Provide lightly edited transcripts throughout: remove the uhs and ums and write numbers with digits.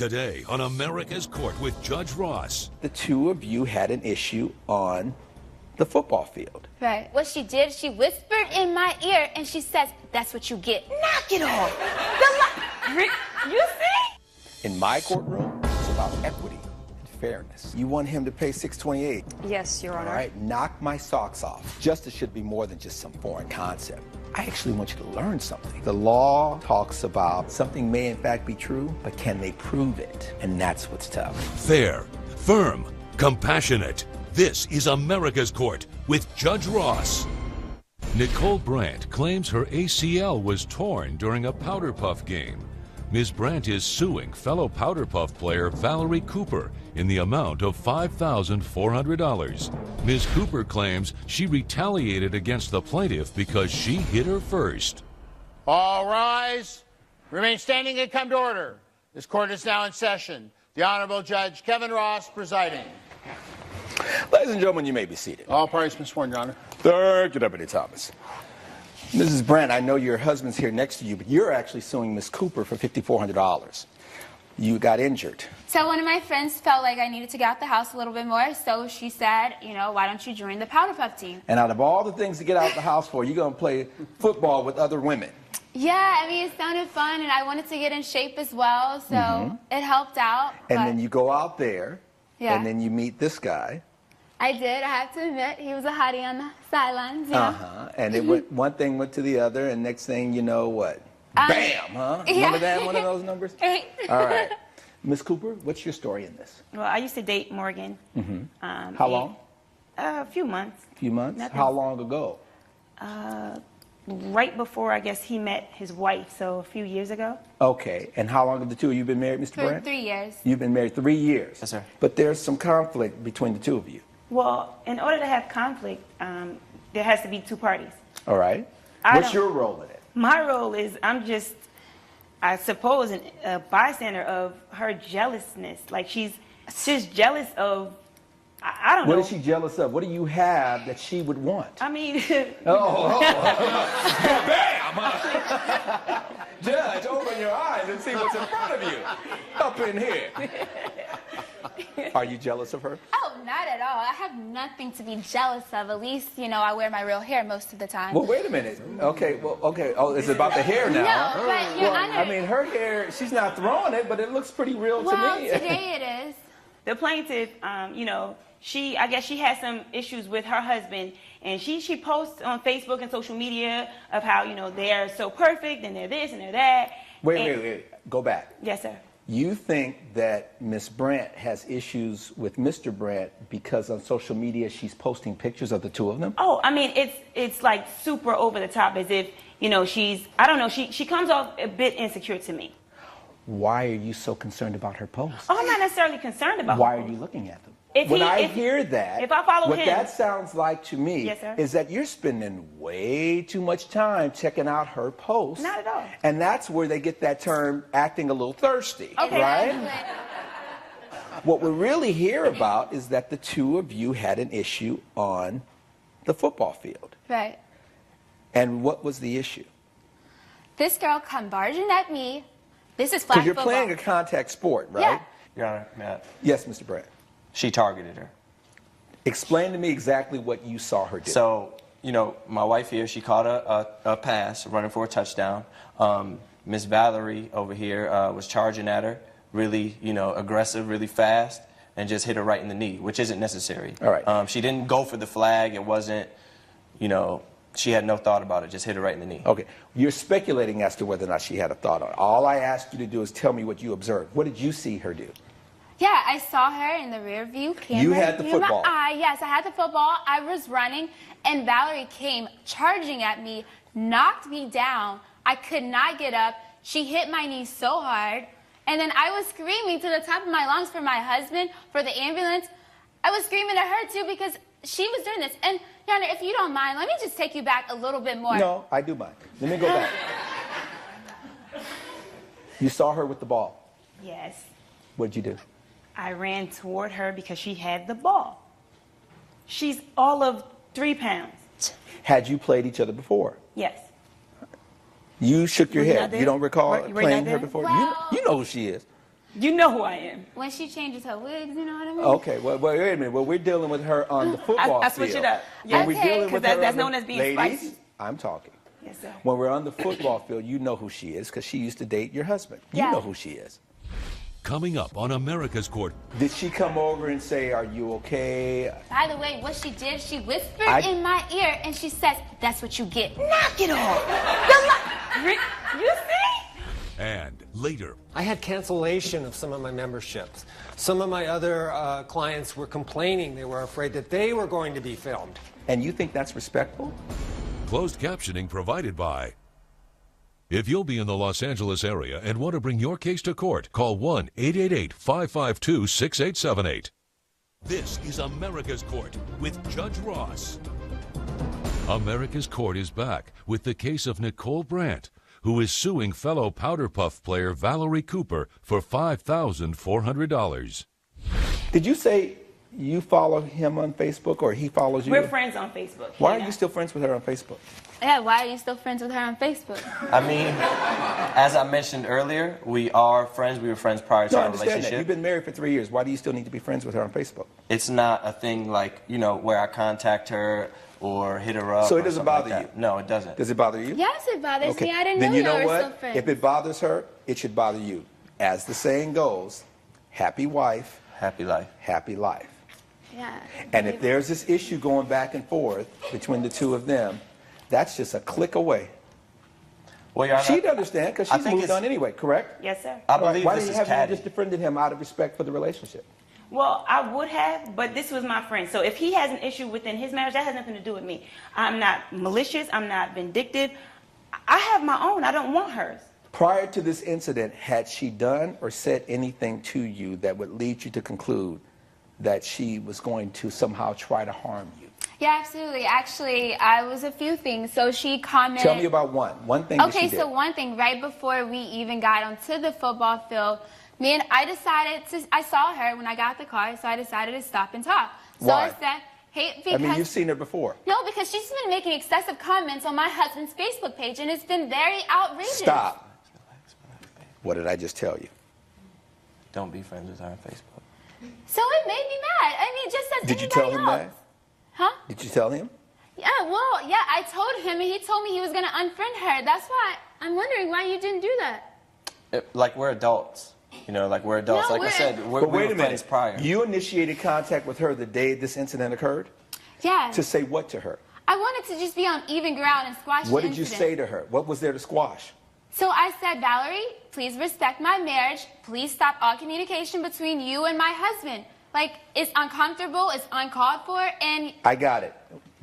Today on America's Court with Judge Ross. The two of you had an issue on the football field. Right. What she did, she whispered in my ear and she says, "That's what you get." Knock it off. You see? In my courtroom, it's about equity and fairness. You want him to pay $628. Yes, Your Honor. All right, knock my socks off. Justice should be more than just some foreign concept. I actually want you to learn something. The law talks about something may in fact be true, but can they prove it? And that's what's tough. Fair, firm, compassionate. This is America's Court with Judge Ross. Nicole Brandt claims her ACL was torn during a powder puff game. Ms. Brandt is suing fellow powder puff player Valerie Cooper in the amount of $5,400. Ms. Cooper claims she retaliated against the plaintiff because she hit her first. All rise. Remain standing and come to order. This court is now in session. The Honorable Judge Kevin Ross presiding. Ladies and gentlemen, you may be seated. All parties been sworn, Your Honor. Third Deputy Thomas. Mrs. Brandt, I know your husband's here next to you, but you're actually suing Ms. Cooper for $5,400. You got injured. So one of my friends felt like I needed to get out the house a little bit more, so she said, why don't you join the powder puff team? And out of all the things to get out the house for, you're going to play football with other women. Yeah, I mean, it sounded fun, and I wanted to get in shape as well, so it helped out. And then you go out there, Yeah. and then you meet this guy. I did, I have to admit, he was a hottie on the sidelines, And it went, one thing went to the other, and next thing you know what? Bam, huh? Yeah. Remember that, one of those numbers? All right. Ms. Cooper, what's your story in this? Well, I used to date Morgan. How long? A few months. A few months? Nothing. How long ago? Right before, I guess, he met his wife, so a few years ago. Okay. And how long have the two of you been married, Mr. For Brandt? 3 years. You've been married 3 years. Yes, sir. But there's some conflict between the two of you. Well, in order to have conflict, there has to be two parties. All right. I What's don't- your role in it? My role is I'm just, I suppose, a bystander of her jealousness. Like she's jealous of, I don't know. What is she jealous of? What do you have that she would want? I mean, Bam! Judge, open your eyes and see what's in front of you. Up in here. Are you jealous of her? Oh, not at all. I have nothing to be jealous of. At least, I wear my real hair most of the time. Well, wait a minute. Okay, well, okay. Oh, it's about the hair now. No, but Your Honor. I mean, her hair, she's not throwing it, but it looks pretty real to Well, me. today it is. the plaintiff, I guess she has some issues with her husband, and she posts on Facebook and social media of how, they're so perfect and they're this and they're that. Wait. Go back. Yes, sir. You think that Miss Brandt has issues with Mr. Brandt because on social media she's posting pictures of the two of them? Oh, I mean, it's like super over the top, as if, she's, I don't know, she comes off a bit insecure to me. Why are you so concerned about her posts? Oh, I'm not necessarily concerned about Why her are you looking at them? If when he- I if- hear that, if I follow what him- that sounds like to me Yes, sir. is that you're spending way too much time checking out her posts. Not at all. And that's where they get that term acting a little thirsty, Okay. right? What we really hear about is that the two of you had an issue on the football field. Right. And what was the issue? This girl come barging at me. This is flag Because you're football. playing a contact sport, right? Yeah. Your Honor, Matt, Yes, Mr. Brandt. she targeted her. Explain to me exactly what you saw her do. So, my wife here, she caught a pass running for a touchdown. Miss Valerie over here was charging at her, really, aggressive, really fast, and just hit her right in the knee, which isn't necessary. All right. She didn't go for the flag. It wasn't, she had no thought about it, just hit her right in the knee. Okay, you're speculating as to whether or not she had a thought on it. All I asked you to do is tell me what you observed. What did you see her do? Yeah, I saw her in the rear view camera. You had the in my football. eye. Yes, I had the football. I was running, and Valerie came charging at me, knocked me down. I could not get up. She hit my knee so hard. And then I was screaming to the top of my lungs for my husband, for the ambulance. I was screaming at her, too, because she was doing this. And, Your Honor, if you don't mind, let me just take you back a little bit more. No, I do mind. Let me go back. You saw her with the ball. Yes. What did you do? I ran toward her because she had the ball. She's all of 3 pounds. Had you played each other before? Yes. You shook your Were you head. not there? You don't recall Were you not playing her there? before? Well- You know who she is. You know who I am. When she changes her wigs, you know what I mean? Okay, well, wait a minute. Well, we're dealing with her on the football I field. switch it up. When Yeah. we're Okay. dealing with Because her that's on the- known as being ladies, spicy. I'm talking. Yes, sir. When we're on the football field, you know who she is because she used to date your husband. You Yeah. know who she is. Coming up on America's Court, Did she come over and say, "Are you okay"? By the way, what she did, she whispered I- in my ear and she says, "That's what you get." Knock it off. Good luck. You see? and later, I had cancellation of some of my memberships. Some of my other clients were complaining. They were afraid that they were going to be filmed. And you think that's respectful? closed captioning provided by. If you'll be in the Los Angeles area and want to bring your case to court, call 1-888-552-6878. This is America's Court with Judge Ross. America's Court is back with the case of Nicole Brandt, who is suing fellow Powder Puff player Valerie Cooper for $5,400. Did you say you follow him on Facebook or he follows you? We're friends on Facebook. Why Yeah. are you still friends with her on Facebook? Yeah, why are you still friends with her on Facebook? I mean, as I mentioned earlier, we are friends. We were friends prior to No, I our understand that. relationship. You've been married for 3 years. Why do you still need to be friends with her on Facebook? It's not a thing like, you know, where I contact her or hit her up. So it or doesn't something like bother that. you? No, it doesn't. Does it bother you? Yes, it bothers me. I didn't Then know you y'all know were still what? friends. If it bothers her, it should bother you. As the saying goes, happy wife, Happy life. happy life. Yeah. And if there's this issue going back and forth between the two of them, that's just a click away. Well, Your Honor, She'd understand because I she's think moved it's- on anyway, correct? Yes, sir. I believe Why this didn't is you have catty. just defriended him out of respect for the relationship? Well, I would have, but this was my friend. So if he has an issue within his marriage, that has nothing to do with me. I'm not malicious. I'm not vindictive. I have my own. I don't want hers. Prior to this incident, had she done or said anything to you that would lead you to conclude that she was going to somehow try to harm you? Yeah, absolutely. Actually, I was a few things. So she commented. Tell me about one thing that Okay, she did. so one thing, right before we even got onto the football field, I saw her when I got the car, so I decided to stop and talk. So Why? I said, hey, I mean, you've because, seen her before. no, because she's been making excessive comments on my husband's Facebook page, and it's been very outrageous. Stop. What did I just tell you? Don't be friends with her on Facebook. So it made me mad. I mean, just as Did you anybody tell him else. that? Huh? Did you tell him? Yeah, well, yeah, I told him, and he told me he was going to unfriend her. That's why I'm wondering why you didn't do that. Like, we're adults. You know, like, we're adults. No, like I we're- said, we But were wait a friends minute. prior. You initiated contact with her the day this incident occurred? Yeah. To say what to her? I wanted to just be on even ground and squash What the did you incident. say to her? What was there to squash? So I said, Valerie, please respect my marriage. Please stop all communication between you and my husband. Like, it's uncomfortable, it's uncalled for, and I got it.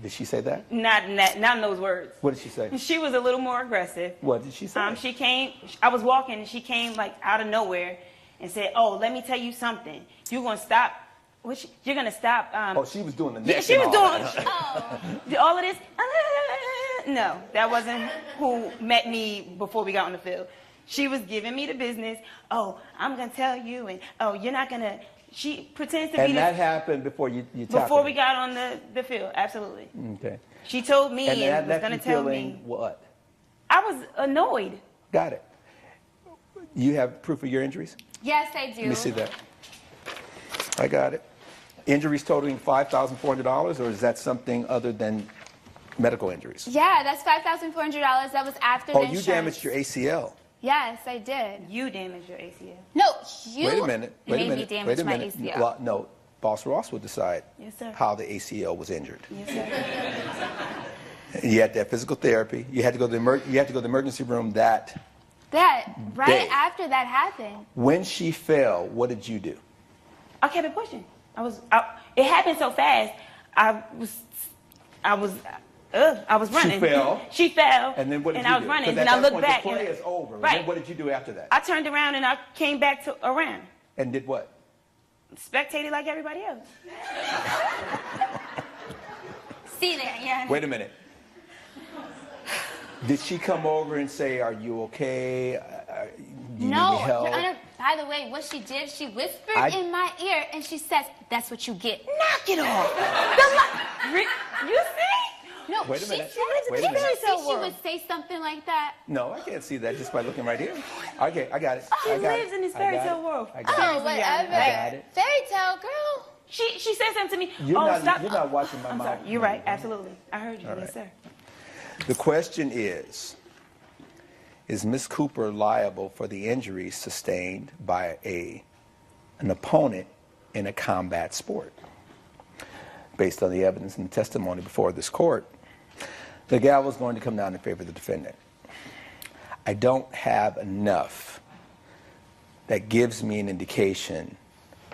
Did she say that? Not in those words. What did she say? She was a little more aggressive. What did she say? She came, I was walking, and she came like out of nowhere and said, oh, let me tell you something. You're going to stop. You're going to stop. Oh, she was doing the Yeah, neck she and was all doing that. all of this. No, that wasn't who met me before we got on the field. She was giving me the business. Oh, I'm going to tell you, and oh, you're not going to. She pretends to be And that this happened before you talked before to we her. got on the field. Absolutely. Okay. She told me And and, that was left going you to tell feeling me. what? I was annoyed. Got it. You have proof of your injuries? yes, I do. Let me see that. I got it. Injuries totaling $5,400, or is that something other than medical injuries? Yeah, that's $5,400. That was after Oh, the you insurance. damaged your ACL. Yes, I did. You damaged your ACL. No, you Wait a minute. Wait a made me minute. damage Wait a my minute. ACL. Well, no, Boss Ross will decide Yes, sir. how the ACL was injured. Yes, sir. You had to have physical therapy. You had to go to the emergency room. Right Right after that happened. when she fell, what did you do? I kept it pushing. It happened so fast. I was running. She fell. She fell. And then what did and you I was do? running. 'Cause And at I that looked point, back. the play and, is over. And Right. then what did you do after that? I turned around and I came back around. And did what? Spectated like everybody else. See there, yeah. Wait a minute. Did she come over and say, "Are you okay? Do you No, need help?" Your Honor, by the way, what she did, she whispered in my ear and she says, "That's what you get." Knock it off. You see? No, Wait a she minute. said Wait a did minute. you think she would say something like that? No, I can't see that just by looking right here. Okay, I got it. She I got lives it. in this I fairy got tale it. world. I got Oh, it. whatever. I got it. Fairy tale girl. She said something to me. You're Stop. not watching my I'm mouth. sorry. You're right. Absolutely. I heard you. All Yes, right. sir. The question is Ms. Cooper liable for the injuries sustained by an opponent in a combat sport? Based on the evidence and the testimony before this court, the gavel is going to come down in favor of the defendant. I don't have enough that gives me an indication,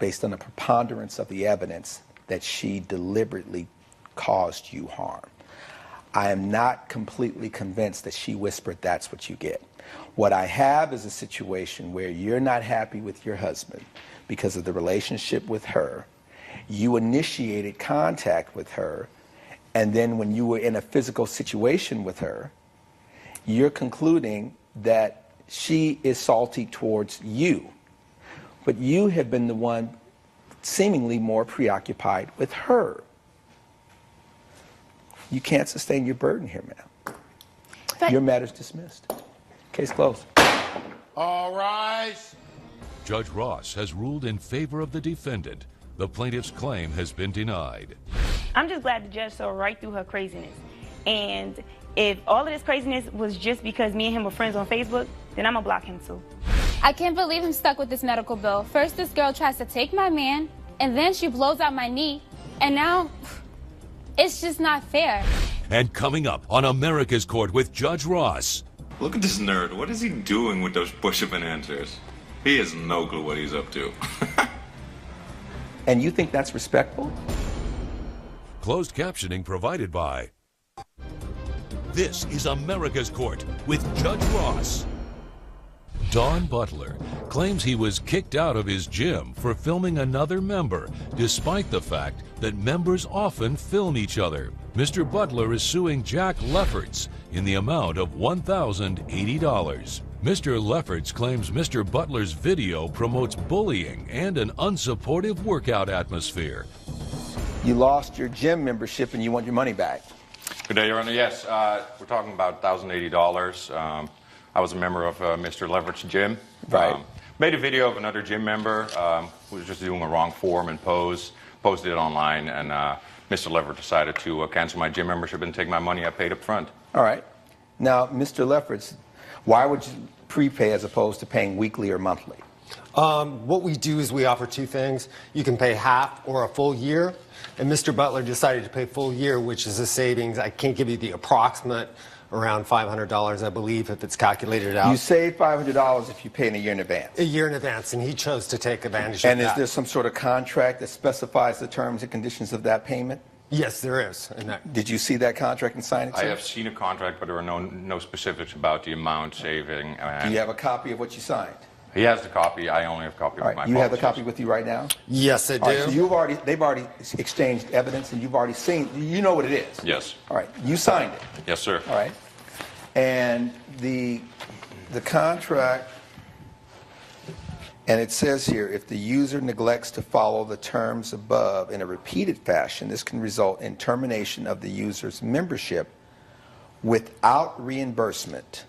based on the preponderance of the evidence, that she deliberately caused you harm. I am not completely convinced that she whispered, "That's what you get." What I have is a situation where you're not happy with your husband because of the relationship with her. You initiated contact with her, and then when you were in a physical situation with her, you're concluding that she is salty towards you. But you have been the one seemingly more preoccupied with her. You can't sustain your burden here, ma'am. But Your matter's dismissed. Case closed. All rise. Judge Ross has ruled in favor of the defendant. The plaintiff's claim has been denied. I'm just glad the judge saw right through her craziness. And if all of this craziness was just because me and him were friends on Facebook, then I'm gonna block him too. I can't believe I'm stuck with this medical bill. First, this girl tries to take my man, and then she blows out my knee, and now it's just not fair. And coming up on America's Court with Judge Ross. Look at this nerd. What is he doing with those push-up answers? He has no clue what he's up to. And you think that's respectful? Closed captioning provided by. This is America's Court with Judge Ross. Don Butler claims he was kicked out of his gym for filming another member, despite the fact that members often film each other. Mr. Butler is suing Jack Lefferts in the amount of $1,080. Mr. Lefferts claims Mr. Butler's video promotes bullying and an unsupportive workout atmosphere. You lost your gym membership and you want your money back. Good day, Your Honor. Yes, we're talking about $1,080. I was a member of Mr. Leverett gym. Right. Made a video of another gym member who was just doing a wrong form and pose, posted it online, and Mr. Leverett decided to cancel my gym membership and take my money I paid up front. All right. Now, Mr. Lefferts, why would you prepay as opposed to paying weekly or monthly? What we do is we offer two things. You can pay half or a full year. And Mr. Butler decided to pay full year, which is a savings. I can't give you the approximate, around $500, I believe, if it's calculated out. You save $500 if you pay in a year in advance. A year in advance, and he chose to take advantage of that. And is there some sort of contract that specifies the terms and conditions of that payment? Yes, there is. Did you see that contract and sign it, I sir? have seen a contract, but there are no specifics about the amount saving. Do you have a copy of what you signed? He has the copy. I only have a copy All of my right. You have the policies. copy with you right now? Yes, I do. All right, so they've already exchanged evidence, and you've already seen. You know what it is. Yes. All right. You signed it. Yes, sir. All right. And the contract, and it says here, if the user neglects to follow the terms above in a repeated fashion, this can result in termination of the user's membership without reimbursement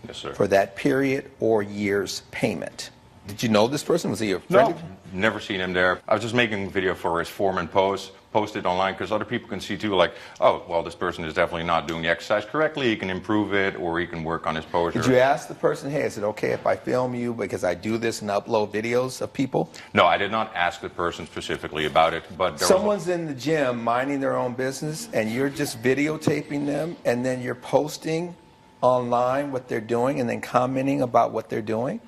Yes, sir. for that period or year's payment. Did you know this person? Was he a friend? No, never seen him there. I was just making a video for his form and pose, posted online because other people can see too, like, oh, well, this person is definitely not doing the exercise correctly. He can improve it, or he can work on his posture. Did you ask the person, hey, is it okay if I film you because I do this and upload videos of people? No, I did not ask the person specifically about it, but there Someone's in the gym minding their own business, and you're just videotaping them, and then you're posting online what they're doing and then commenting about what they're doing?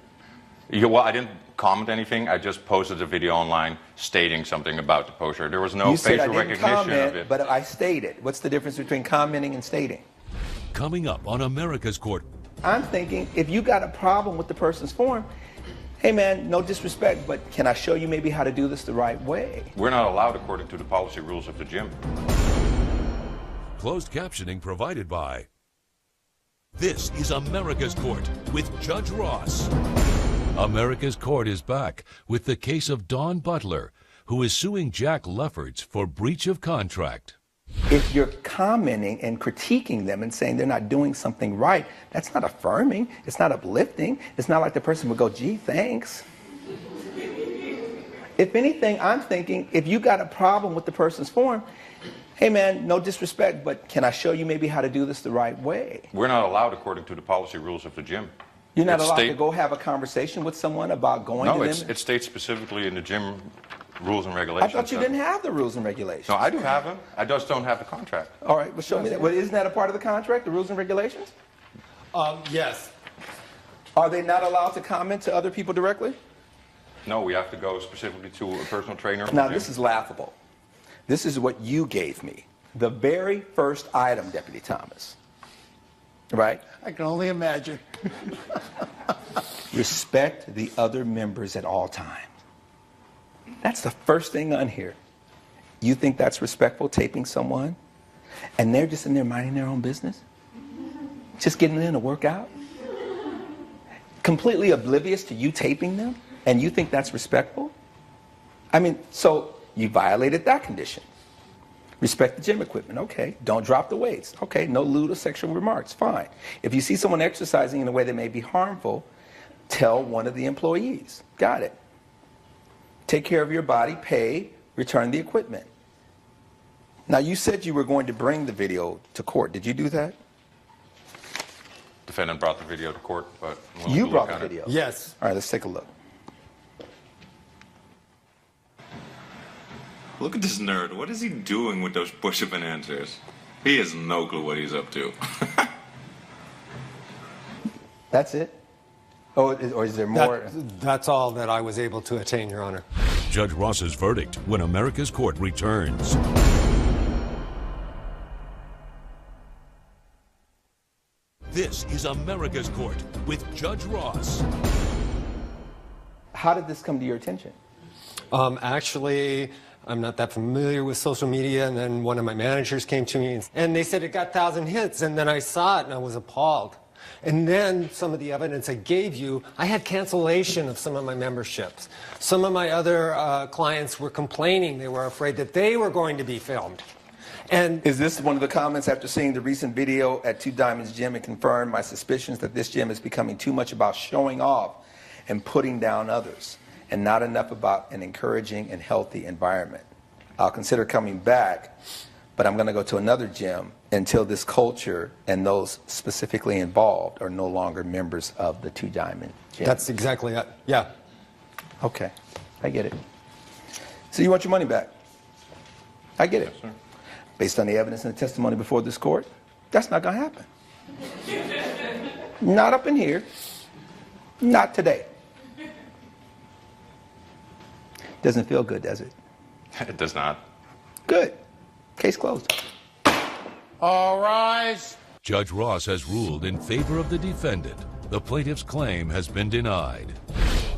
Well, I didn't comment anything. I just posted a video online stating something about the posture. There was no You said I facial didn't recognition comment, of it. but I stated. What's the difference between commenting and stating? Coming up on America's Court. I'm thinking if you got a problem with the person's form, hey man, no disrespect, but can I show you maybe how to do this the right way? We're not allowed according to the policy rules of the gym. Closed captioning provided by. This is America's Court with Judge Ross. America's Court is back with the case of Don Butler, who is suing Jack Lefferts for breach of contract. If you're commenting and critiquing them and saying they're not doing something right, that's not affirming. It's not uplifting. It's not like the person would go, gee, thanks. If anything, I'm thinking, if you got a problem with the person's form, hey man, no disrespect, but can I show you maybe how to do this the right way? We're not allowed according to the policy rules of the gym. You're not allowed to go have a conversation with someone about going to them? No, it states specifically in the gym rules and regulations. I thought you didn't have the rules and regulations. No, I do have them. I just don't have the contract. All right, well show me that. Well, isn't that a part of the contract, the rules and regulations? Yes. Are they not allowed to comment to other people directly? No, we have to go specifically to a personal trainer. Now, this is laughable. This is what you gave me. The very first item, Deputy Thomas. Right? I can only imagine. Respect the other members at all times. That's the first thing on here. You think that's respectful, taping someone, and they're just in there minding their own business? Just getting in to work out? Completely oblivious to you taping them? And you think that's respectful? I mean, so you violated that condition. Respect the gym equipment, okay. Don't drop the weights, okay. No lewd or sexual remarks, fine. If you see someone exercising in a way that may be harmful, tell one of the employees. Got it. Take care of your body, pay, return the equipment. Now, you said you were going to bring the video to court. Did you do that? Defendant brought the video to court, but you brought the video? Yes. All right, let's take a look. Look at this nerd. What is he doing with those push-up and answers? He has no clue what he's up to. That's it? Or is there more? That's all that I was able to attain, Your Honor. Judge Ross's verdict when America's Court returns. This is America's Court with Judge Ross. How did this come to your attention? Actually, I'm not that familiar with social media, and then one of my managers came to me and they said it got 1,000 hits, and then I saw it and I was appalled. And then some of the evidence I gave you, I had cancellation of some of my memberships. Some of my other clients were complaining. They were afraid that they were going to be filmed. And is this one of the comments after seeing the recent video at Two Diamonds Gym and confirmed my suspicions that this gym is becoming too much about showing off and putting down others, and not enough about an encouraging and healthy environment? I'll consider coming back, but I'm going to go to another gym until this culture and those specifically involved are no longer members of the Two Diamond Gym. That's exactly it. Yeah. Okay, I get it. So you want your money back? I get it. Yes, sir. Based on the evidence and the testimony before this court, that's not going to happen. Not up in here. Not today. Doesn't feel good, does it? It does not. Good. Case closed. All rise. Judge Ross has ruled in favor of the defendant. The plaintiff's claim has been denied.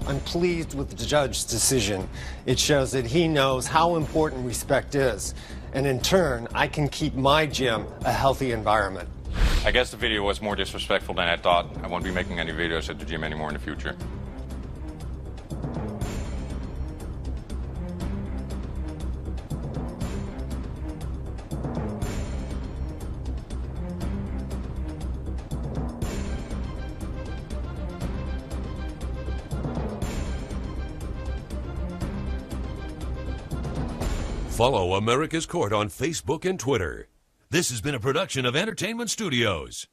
I'm pleased with the judge's decision. It shows that he knows how important respect is. And in turn, I can keep my gym a healthy environment. I guess the video was more disrespectful than I thought. I won't be making any videos at the gym anymore in the future. Follow America's Court on Facebook and Twitter. This has been a production of Entertainment Studios.